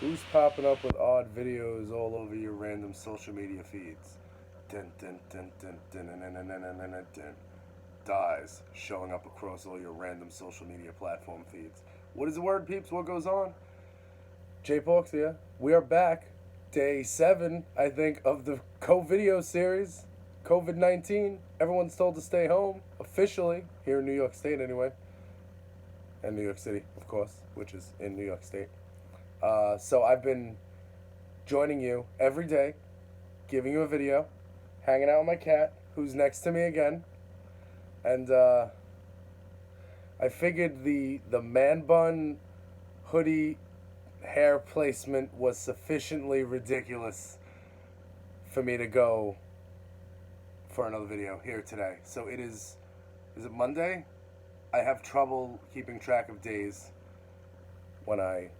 Who's popping up with odd videos all over your random social media feeds? Dun, dun, dun, dun, dun, dun, dun, dun, dun, dun, dun, dun. Dyze showing up across all your random social media platform feeds. What is the word, peeps? What goes on? J-Porks here. We are back. Day 7, I think, of the COVIDeo series. COVID-19. Everyone's told to stay home, officially, here in New York State anyway. And New York City, of course, which is in New York State. So I've been joining you every day, giving you a video, hanging out with my cat, who's next to me again. And I figured the man bun hoodie hair placement was sufficiently ridiculous for me to go for another video here today. So is it Monday? I have trouble keeping track of days when I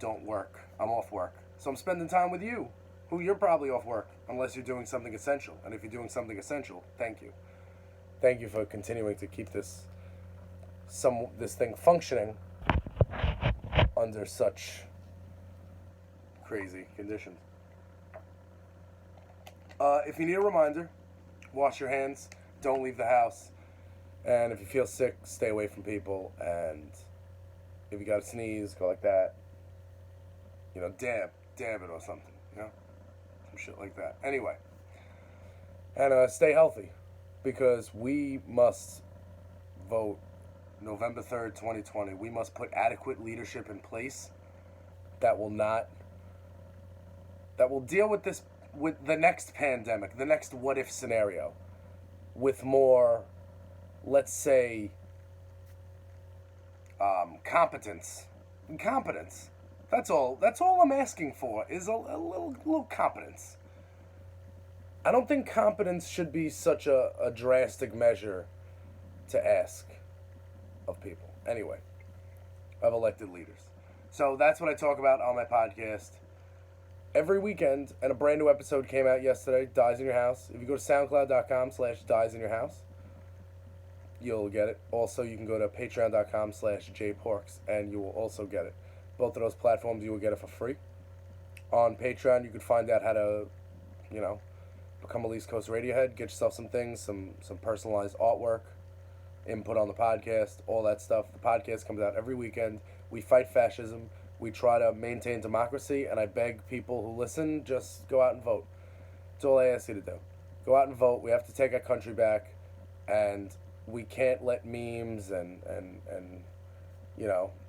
don't work. I'm off work. So I'm spending time with you, who you're probably off work, unless you're doing something essential. And if you're doing something essential, thank you. Thank you for continuing to keep this thing functioning under such crazy conditions. If you need a reminder, wash your hands, don't leave the house, and if you feel sick, stay away from people, and if you gotta sneeze, go like that. Dab it or something, some shit like that. Anyway, and stay healthy, because we must vote November 3rd, 2020. We must put adequate leadership in place that will deal with the next pandemic, the next what if scenario, with more, let's say, competence. That's all I'm asking for, is a little competence. I don't think competence should be such a drastic measure to ask of people. Anyway, of elected leaders. So that's what I talk about on my podcast every weekend, and a brand new episode came out yesterday, Dyze in Your House. If you go to SoundCloud.com/Dyze in Your House, you'll get it. Also, you can go to Patreon.com/JPorks, and you will also get it. Both of those platforms, you will get it for free. On Patreon, you can find out how to, become a East Coast Radiohead, get yourself some things, some personalized artwork, input on the podcast, all that stuff. The podcast comes out every weekend. We fight fascism. We try to maintain democracy, and I beg people who listen, just go out and vote. That's all I ask you to do. Go out and vote. We have to take our country back, and we can't let memes and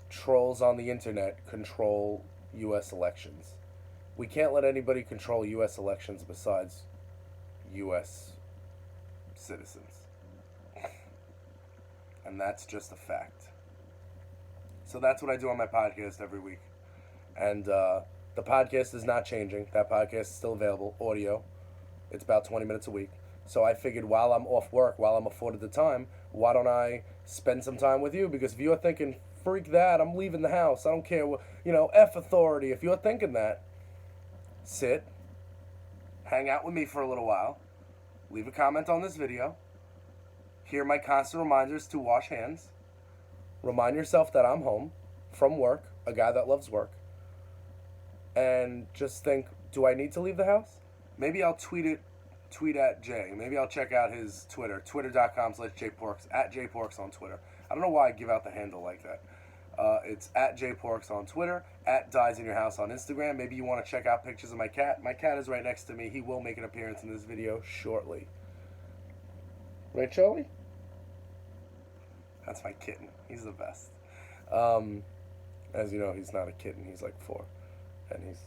trolls on the internet control U.S. elections. We can't let anybody control U.S. elections besides U.S. citizens. And that's just a fact. So that's what I do on my podcast every week. And the podcast is not changing. That podcast is still available, audio. It's about 20 minutes a week. So I figured while I'm off work, while I'm afforded the time, why don't I spend some time with you? Because if you're thinking, freak that, I'm leaving the house, I don't care, F authority. If you're thinking that, sit, hang out with me for a little while, leave a comment on this video, hear my constant reminders to wash hands, remind yourself that I'm home from work, a guy that loves work, and just think, do I need to leave the house? Maybe I'll tweet at Jay. Maybe I'll check out his Twitter, twitter.com/JPorks, at JPorks on Twitter. I don't know why I give out the handle like that. It's at JPorks on Twitter, at Dyze in Your House on Instagram. Maybe you want to check out pictures of my cat. My cat is right next to me. He will make an appearance in this video shortly. Right, Charlie? That's my kitten. He's the best. As you know, he's not a kitten. He's like 4. And he's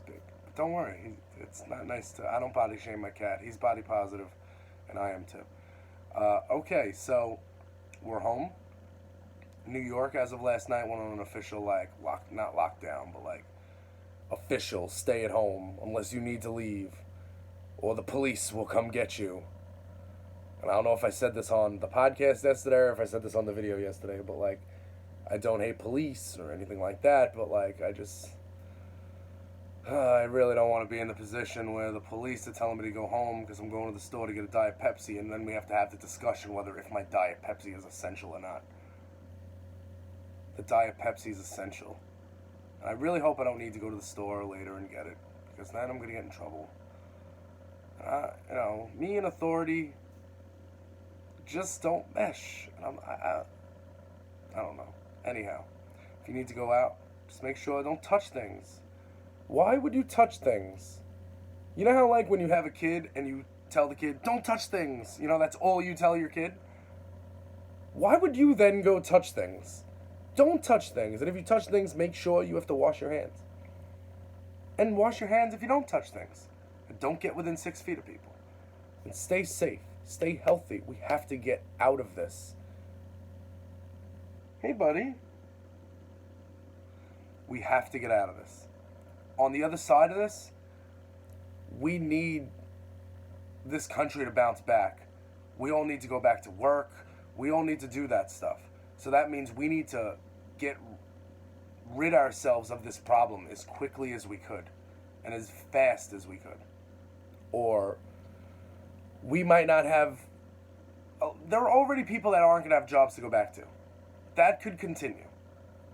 big. But don't worry. It's not nice to... I don't body shame my cat. He's body positive, and I am too. Okay, so we're home. New York, as of last night, went on an official, not lockdown, but official stay at home unless you need to leave, or the police will come get you. And I don't know if I said this on the podcast yesterday or if I said this on the video yesterday, but I don't hate police or anything like that, but I really don't want to be in the position where the police are telling me to go home because I'm going to the store to get a Diet Pepsi, and then we have to have the discussion whether if my Diet Pepsi is essential or not. The Diet Pepsi is essential. And I really hope I don't need to go to the store later and get it, because then I'm going to get in trouble. Me and authority just don't mesh. And I don't know. Anyhow, if you need to go out, just make sure don't touch things. Why would you touch things? You know how, like, when you have a kid and you tell the kid, don't touch things, that's all you tell your kid? Why would you then go touch things? Don't touch things. And if you touch things, make sure you have to wash your hands. And wash your hands if you don't touch things. And don't get within 6 feet of people. And stay safe. Stay healthy. We have to get out of this. Hey, buddy. We have to get out of this. On the other side of this, we need this country to bounce back. We all need to go back to work. We all need to do that stuff. So that means we need to get rid ourselves of this problem as quickly as we could and as fast as we could. Or we might not have... there are already people that aren't going to have jobs to go back to. That could continue.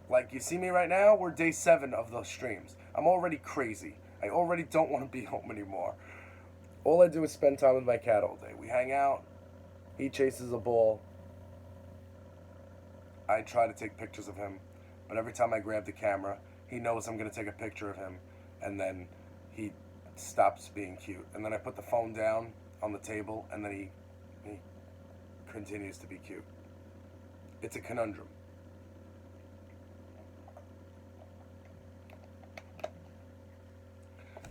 Like, you see me right now, we're day 7 of those streams. I'm already crazy. I already don't want to be home anymore. All I do is spend time with my cat all day. We hang out. He chases a ball. I try to take pictures of him. But every time I grab the camera, he knows I'm going to take a picture of him. And then he stops being cute. And then I put the phone down on the table, and then he continues to be cute. It's a conundrum.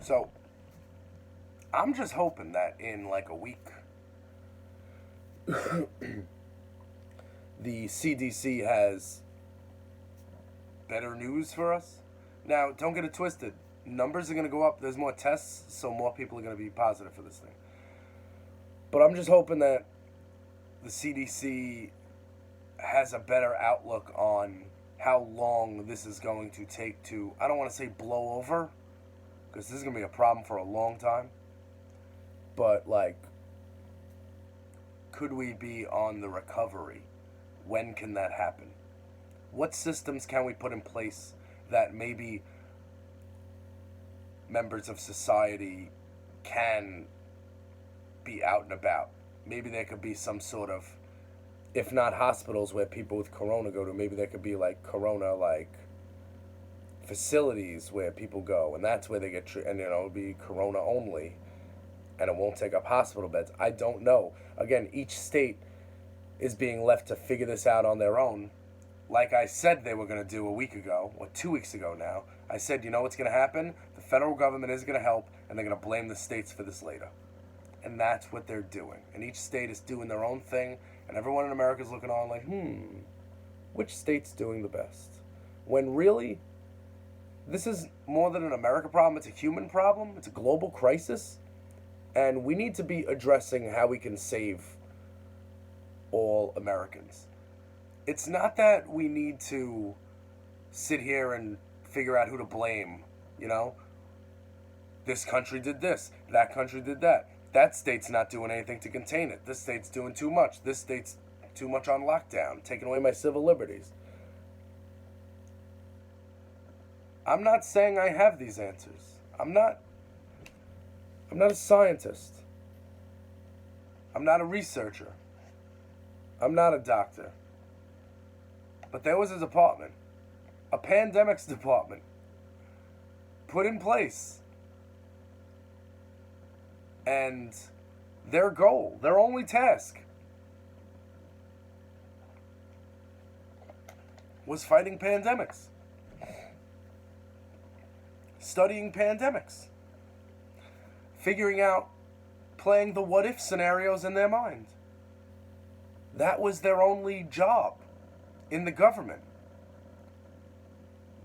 So, I'm just hoping that in like a week, the CDC has better news for us. Now, don't get it twisted. Numbers are going to go up. There's more tests, so more people are going to be positive for this thing. But I'm just hoping that the CDC has a better outlook on how long this is going to take to, I don't want to say blow over, because this is going to be a problem for a long time. But, like, could we be on the recovery? When can that happen? What systems can we put in place that maybe members of society can be out and about? Maybe there could be some sort of, if not hospitals where people with corona go to, maybe there could be like corona, like facilities where people go, and that's where they get treated, and it'll be corona only, and it won't take up hospital beds. I don't know. Again, each state is being left to figure this out on their own. Like I said they were going to do a week ago, or 2 weeks ago now, I said, you know what's going to happen? The federal government is going to help, and they're going to blame the states for this later. And that's what they're doing. And each state is doing their own thing, and everyone in America is looking on like, which state's doing the best? When really, this is more than an America problem. It's a human problem. It's a global crisis. And we need to be addressing how we can save all Americans. It's not that we need to sit here and figure out who to blame, This country did this, that country did that. That state's not doing anything to contain it. This state's doing too much. This state's too much on lockdown, taking away my civil liberties. I'm not saying I have these answers. I'm not a scientist. I'm not a researcher. I'm not a doctor. But there was a department, a pandemics department, put in place. And their goal, their only task, was fighting pandemics. Studying pandemics. Figuring out, playing the what-if scenarios in their mind. That was their only job in the government.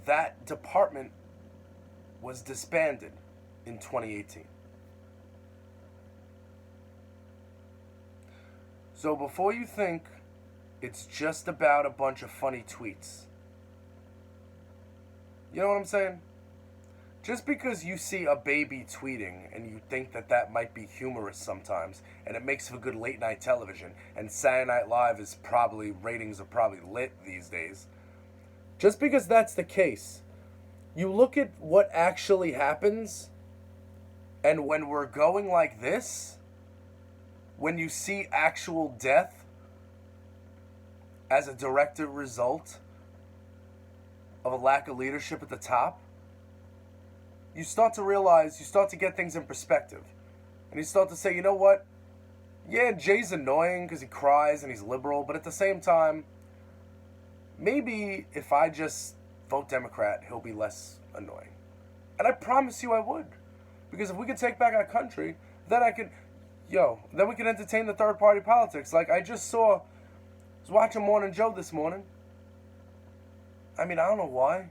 That department was disbanded in 2018. So before you think it's just about a bunch of funny tweets, you know what I'm saying? Just because you see a baby tweeting and you think that might be humorous sometimes, and it makes for good late night television, and Saturday Night Live ratings are probably lit these days. Just because that's the case You look at what actually happens, and when we're going like this, when you see actual death as a direct result of a lack of leadership at the top, you start to realize, you start to get things in perspective. And you start to say, you know what? Yeah, Jay's annoying because he cries and he's liberal, but at the same time, maybe if I just vote Democrat, he'll be less annoying. And I promise you I would. Because if we could take back our country, then then we can entertain the third party politics. Like I was watching Morning Joe this morning. I mean, I don't know why.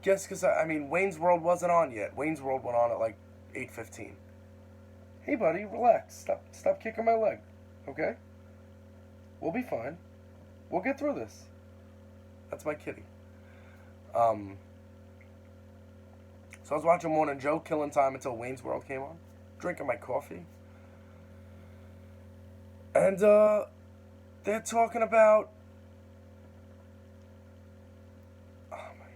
Guess because, Wayne's World wasn't on yet. Wayne's World went on at like 8:15. Hey buddy, relax. Stop kicking my leg. Okay? We'll be fine. We'll get through this. That's my kitty. So I was watching Morning Joe, killing time until Wayne's World came on, drinking my coffee. And they're talking about, oh my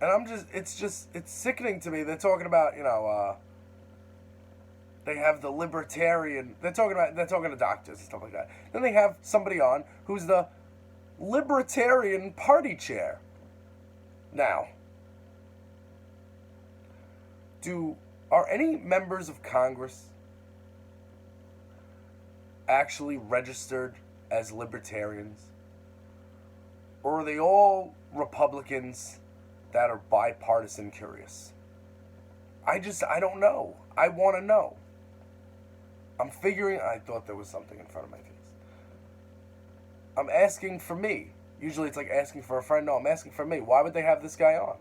God. And it's sickening to me. They're talking about, they have the libertarian, they're talking to doctors and stuff like that. Then they have somebody on who's the Libertarian Party chair. Now, are any members of Congress actually registered as libertarians? Or are they all Republicans that are bipartisan curious? I don't know. I want to know. I thought there was something in front of my face. I'm asking for me. Usually it's like asking for a friend. No, I'm asking for me. Why would they have this guy on?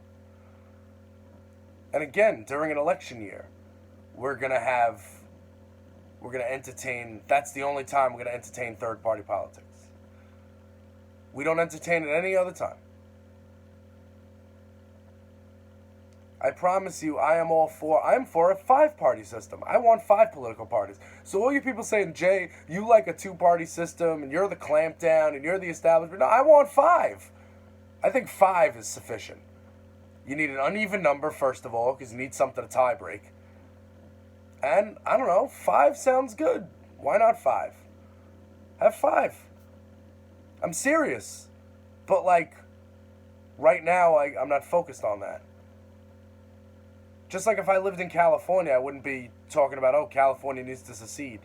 And again, during an election year, we're going to entertain, that's the only time we're going to entertain third-party politics. We don't entertain it any other time. I promise you, I'm for a 5-party system. I want 5 political parties. So all you people saying, Jay, you like a 2-party system, and you're the clampdown, and you're the establishment. No, I want 5. I think 5 is sufficient. You need an uneven number, first of all, because you need something to tie break. And, I don't know, 5 sounds good. Why not 5? Have 5. I'm serious. But, right now, I'm not focused on that. Just like if I lived in California, I wouldn't be talking about, California needs to secede.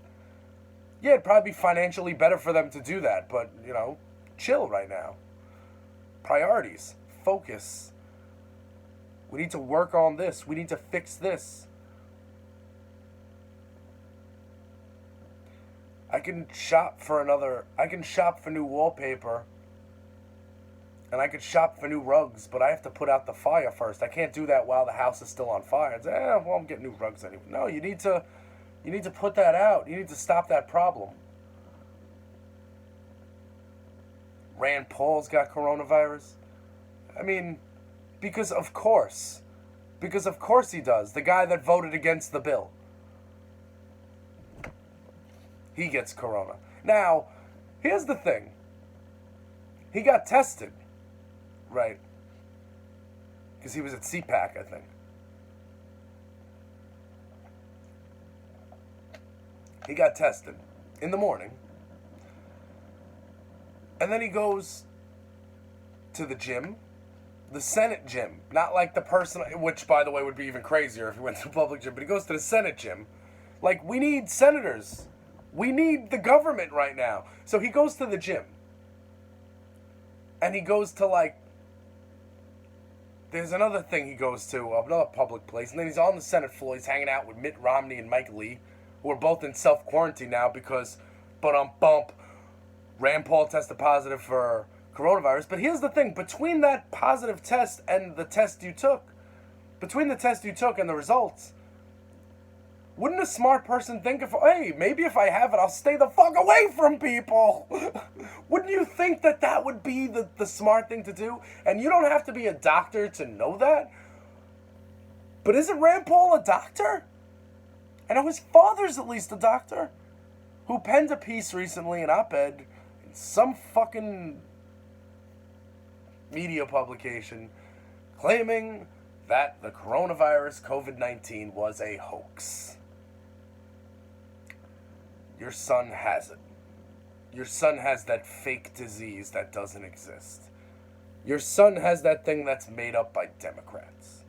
Yeah, it'd probably be financially better for them to do that, but, chill right now. Priorities. Focus. We need to work on this. We need to fix this. I can shop for new wallpaper, and I could shop for new rugs, but I have to put out the fire first. I can't do that while the house is still on fire. I'm getting new rugs anyway. No, you need to put that out. You need to stop that problem. Rand Paul's got coronavirus. Because of course he does. The guy that voted against the bill. He gets corona. Now, here's the thing. He got tested. Right. Because he was at CPAC, I think. He got tested in the morning. And then he goes to the gym. The Senate gym. Not like the personal, which, by the way, would be even crazier if he went to the public gym. But he goes to the Senate gym. We need senators. We need the government right now. So he goes to the gym. And he goes to, there's another thing he goes to, another public place. And then he's on the Senate floor. He's hanging out with Mitt Romney and Mike Lee, who are both in self-quarantine now because, Rand Paul tested positive for coronavirus. But here's the thing. Between that positive test and the test you took, and the results, wouldn't a smart person think maybe if I have it, I'll stay the fuck away from people? Wouldn't you think that would be the smart thing to do? And you don't have to be a doctor to know that. But isn't Rand Paul a doctor? I know his father's at least a doctor, who penned a piece recently, an op-ed, in some fucking media publication, claiming that the coronavirus, COVID-19, was a hoax. Your son has it. Your son has that fake disease that doesn't exist. Your son has that thing that's made up by Democrats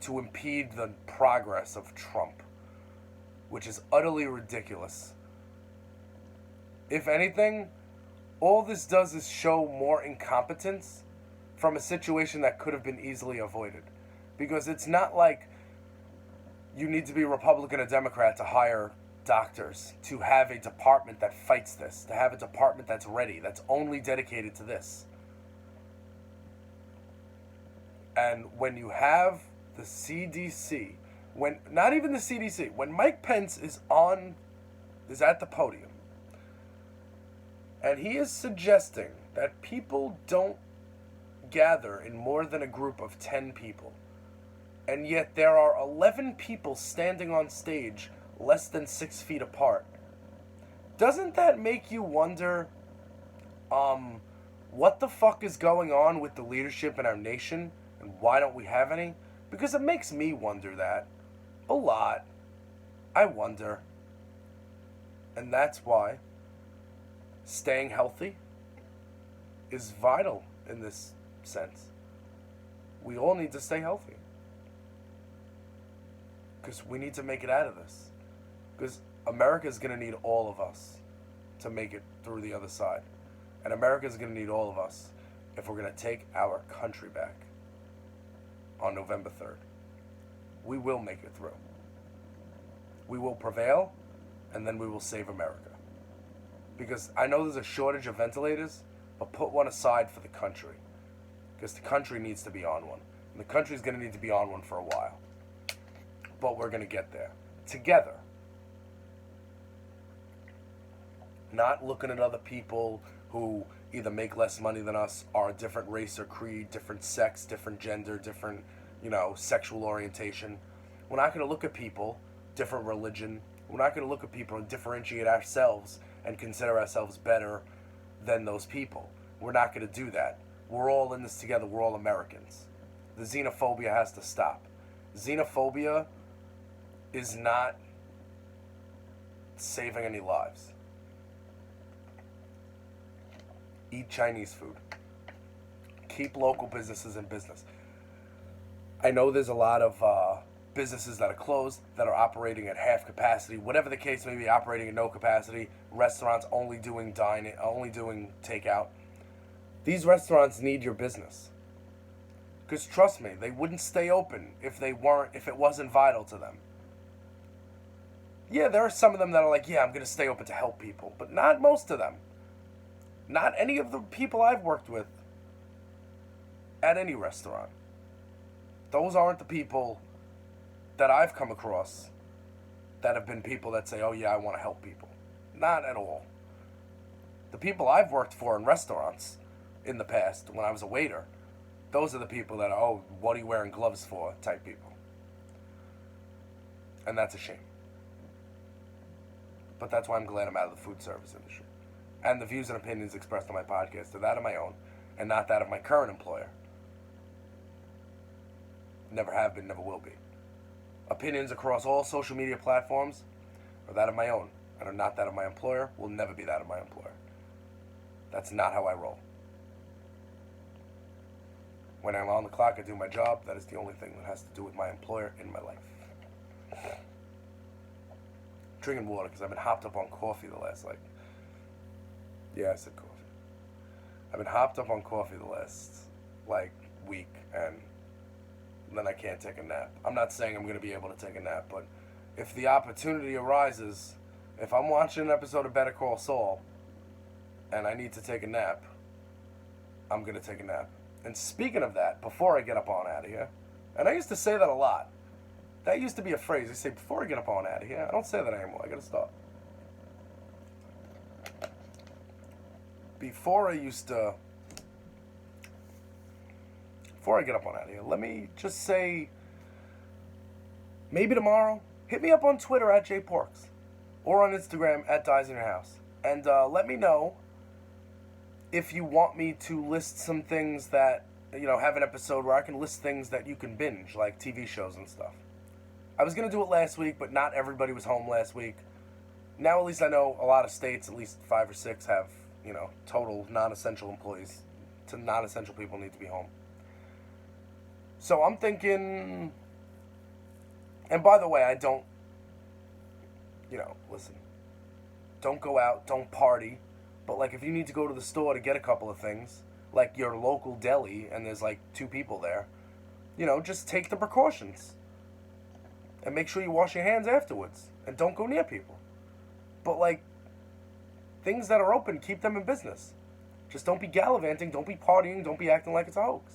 to impede the progress of Trump, which is utterly ridiculous. If anything, all this does is show more incompetence from a situation that could have been easily avoided. Because it's not like you need to be Republican or Democrat to hire doctors, to have a department that fights this, to have a department that's ready, that's only dedicated to this. And when you have the CDC, when not even the CDC, when Mike Pence is at the podium, and he is suggesting that people don't gather in more than a group of 10 people, and yet there are 11 people standing on stage less than 6 feet apart, doesn't that make you wonder, what the fuck is going on with the leadership in our nation, and why don't we have any? Because it makes me wonder that a lot. I wonder. And that's why staying healthy is vital in this sense. We all need to stay healthy. Because we need to make it out of this. Because America is going to need all of us to make it through the other side. And America is going to need all of us if we're going to take our country back on November 3rd. We will make it through. We will prevail, and then we will save America. Because I know there's a shortage of ventilators, but put one aside for the country. Because the country needs to be on one. And the country's going to need to be on one for a while. But we're going to get there. Together. Not looking at other people who either make less money than us, are a different race or creed, different sex, different gender, different, sexual orientation. We're not going to look at people, different religion. We're not going to look at people and differentiate ourselves and consider ourselves better than those people. We're not going to do that. We're all in this together. We're all Americans. The xenophobia has to stop. Xenophobia is not saving any lives. Eat Chinese food. Keep local businesses in business. I know there's a lot of businesses that are closed, that are operating at half capacity, whatever the case may be, operating at no capacity, restaurants only doing dining, only doing takeout. These restaurants need your business. Because trust me, they wouldn't stay open if it wasn't vital to them. Yeah, there are some of them that are like, I'm going to stay open to help people, but not most of them. Not any of the people I've worked with at any restaurant. Those aren't the people that I've come across that have been people that say, I want to help people. Not at all. The people I've worked for in restaurants in the past, when I was a waiter, those are the people that are, what are you wearing gloves for type people. And that's a shame. But that's why I'm glad I'm out of the food service industry. And the views and opinions expressed on my podcast are that of my own, and not that of my current employer. Never have been, never will be. Opinions across all social media platforms are that of my own, and are not that of my employer, will never be that of my employer. That's not how I roll. When I'm on the clock, I do my job. That is the only thing that has to do with my employer in my life. Drinking water, because I've been hopped up on coffee the last, I said coffee. I've been hopped up on coffee the last, week, and then I can't take a nap. I'm not saying I'm going to be able to take a nap, but if the opportunity arises, if I'm watching an episode of Better Call Saul, and I need to take a nap, I'm going to take a nap. And speaking of that, before I get up on out of here, and I used to say that a lot. That used to be a phrase. I say, before I get up on out of here. I don't say that anymore. I got to stop. Before I get up on out of here, let me just say, maybe tomorrow, hit me up on Twitter at JPorks, or on Instagram at Dyze in your house, and let me know if you want me to list some things that have an episode where I can list things that you can binge, like TV shows and stuff. I was going to do it last week, but not everybody was home last week. Now at least I know a lot of states, at least 5 or 6, have, total non-essential employees. Non-essential people need to be home. So I'm thinking, and by the way, I don't, listen, don't go out, don't party, but like if you need to go to the store to get a couple of things, like your local deli, and there's like 2 people there, just take the precautions. And make sure you wash your hands afterwards, and don't go near people. But like, things that are open, keep them in business. Just don't be gallivanting, don't be partying, don't be acting like it's a hoax.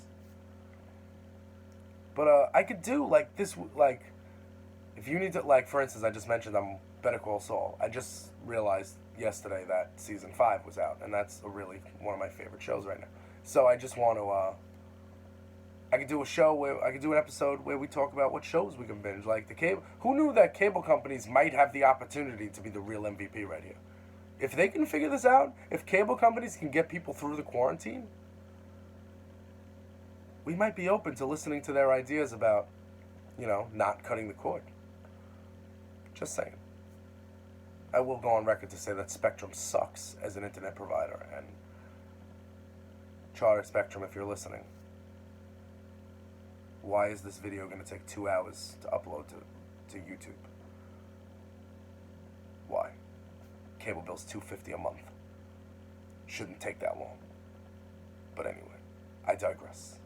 But I could do like this, like, if you need to, like, for instance, I just mentioned I'm Better Call Saul. I just realized yesterday that season 5 was out, and that's really one of my favorite shows right now. So I just want to, I could do a show where, I could do an episode where we talk about what shows we can binge, like the cable. Who knew that cable companies might have the opportunity to be the real MVP right here? If they can figure this out, if cable companies can get people through the quarantine, we might be open to listening to their ideas about, not cutting the cord. Just saying. I will go on record to say that Spectrum sucks as an internet provider, and Charter Spectrum, if you're listening, why is this video going to take 2 hours to upload to YouTube? Why? Cable bill's $250 a month. Shouldn't take that long. But anyway, I digress.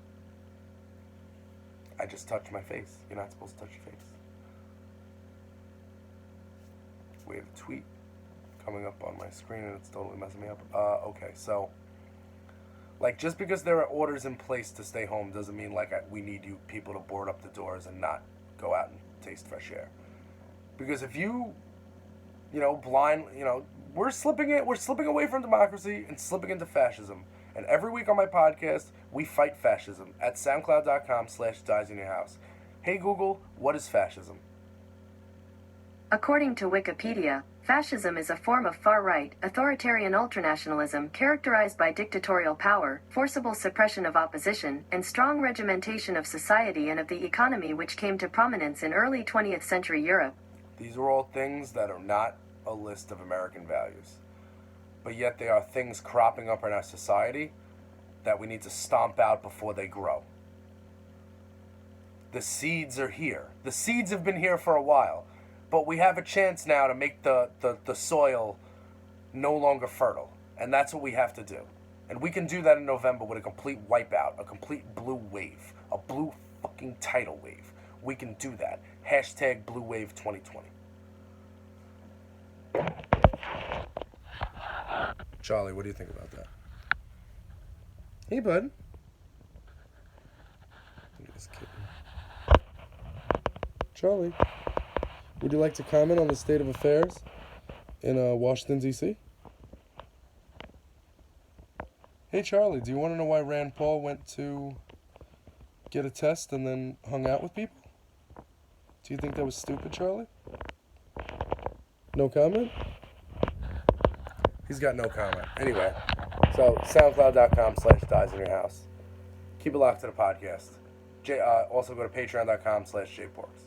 I just touched my face. You're not supposed to touch your face. We have a tweet coming up on my screen and it's totally messing me up. Okay, so, like, just because there are orders in place to stay home doesn't mean, like, we need you people to board up the doors and not go out and taste fresh air. Because if you, we're slipping away from democracy and slipping into fascism. And every week on my podcast, we fight fascism at soundcloud.com/Dyze in your house. Hey Google, what is fascism? According to Wikipedia, fascism is a form of far-right, authoritarian ultranationalism characterized by dictatorial power, forcible suppression of opposition, and strong regimentation of society and of the economy which came to prominence in early 20th century Europe. These are all things that are not a list of American values. But yet they are things cropping up in our society that we need to stomp out before they grow. The seeds are here. The seeds have been here for a while. But we have a chance now to make the soil no longer fertile. And that's what we have to do. And we can do that in November with a complete wipeout, a complete blue wave, a blue fucking tidal wave. We can do that. Hashtag Blue Wave 2020. Charlie, what do you think about that? Hey, bud. Just kidding. Charlie, would you like to comment on the state of affairs in Washington, D.C.? Hey, Charlie, do you want to know why Rand Paul went to get a test and then hung out with people? Do you think that was stupid, Charlie? No comment? He's got no comment. Anyway, so soundcloud.com/Dyze in your house. Keep it locked to the podcast. Also go to patreon.com/JPorks.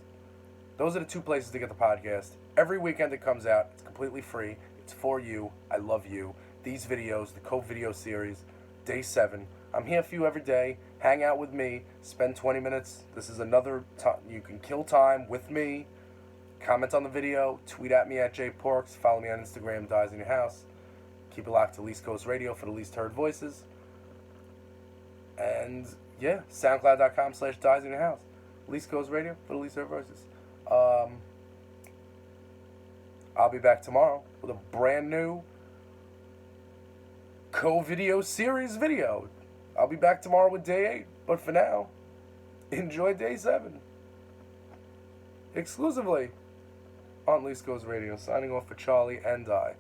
Those are the 2 places to get the podcast. Every weekend it comes out. It's completely free. It's for you. I love you. These videos, the COVIDeo series, day 7. I'm here for you every day. Hang out with me. Spend 20 minutes. This is another time. You can kill time with me. Comment on the video. Tweet at me at JPorks. Follow me on Instagram, Dyze in your house. Keep it locked to Least Coast Radio for the least heard voices. And, yeah, soundcloud.com/Dyze in your house. Least Coast Radio for the least heard voices. I'll be back tomorrow with a brand new COVIDeo series video. I'll be back tomorrow with day 8. But for now, enjoy day 7. Exclusively on Least Coast Radio. Signing off for Charlie and I.